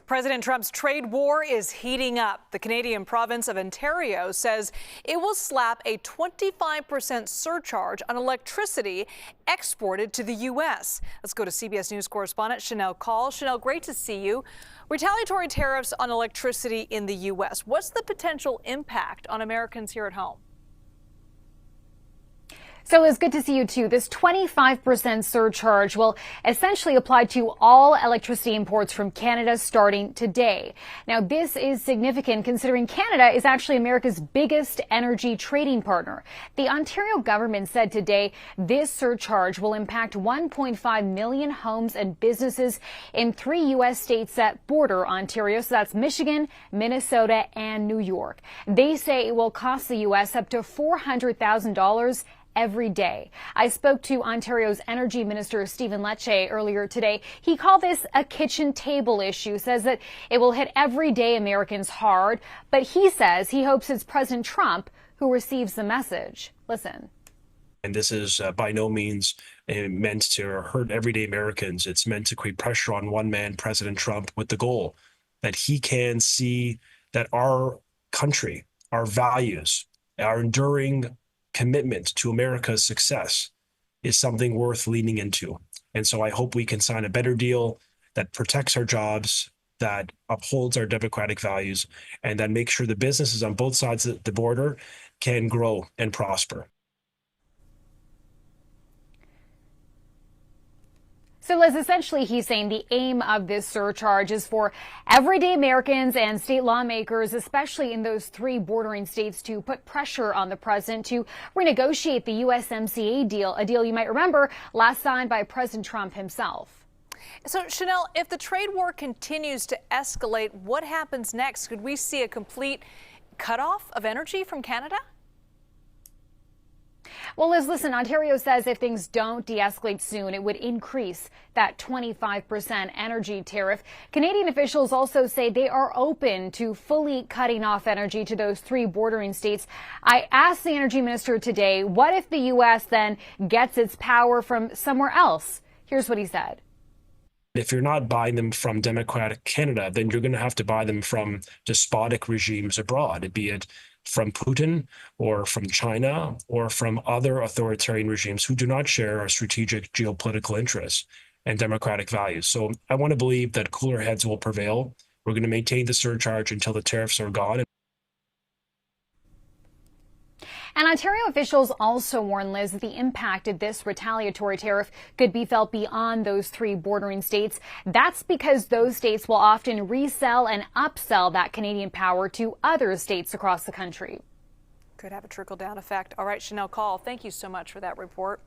President Trump's trade war is heating up. The Canadian province of Ontario says it will slap a 25% surcharge on electricity exported to the U.S. Let's go to CBS News correspondent Shanelle Kaul. Shanelle, great to see you. Retaliatory tariffs on electricity in the U.S. What's the potential impact on Americans here at home? So it's good to see you, too. This 25% surcharge will essentially apply to all electricity imports from Canada starting today. Now, this is significant considering Canada is actually America's biggest energy trading partner. The Ontario government said today this surcharge will impact 1.5 million homes and businesses in 3 U.S. states that border Ontario. So that's Michigan, Minnesota, and New York. They say it will cost the U.S. up to $400,000 every day. I spoke to Ontario's Energy Minister Stephen Lecce earlier today. He called this a kitchen table issue, says that it will hit everyday Americans hard, but he says he hopes it's President Trump who receives the message. Listen. And this is by no means meant to hurt everyday Americans. It's meant to create pressure on one man, President Trump, with the goal that he can see that our country, our values, our enduring commitment to America's success is something worth leaning into. And so I hope we can sign a better deal that protects our jobs, that upholds our democratic values, and that makes sure the businesses on both sides of the border can grow and prosper. So, Liz, essentially he's saying the aim of this surcharge is for everyday Americans and state lawmakers, especially in those 3 bordering states, to put pressure on the president to renegotiate the USMCA deal, a deal you might remember last signed by President Trump himself. So, Shanelle, if the trade war continues to escalate, what happens next? Could we see a complete cutoff of energy from Canada? Well, Liz, listen, Ontario says if things don't de-escalate soon, it would increase that 25% energy tariff. Canadian officials also say they are open to fully cutting off energy to those 3 bordering states. I asked the energy minister today, what if the U.S. then gets its power from somewhere else? Here's what he said. If you're not buying them from democratic Canada, then you're going to have to buy them from despotic regimes abroad, be it from Putin or from China or from other authoritarian regimes who do not share our strategic geopolitical interests and democratic values. So I want to believe that cooler heads will prevail. We're going to maintain the surcharge until the tariffs are gone. And Ontario officials also warn, Liz, that the impact of this retaliatory tariff could be felt beyond those 3 bordering states. That's because those states will often resell and upsell that Canadian power to other states across the country. Could have a trickle-down effect. All right, Shanelle Kaul, thank you so much for that report.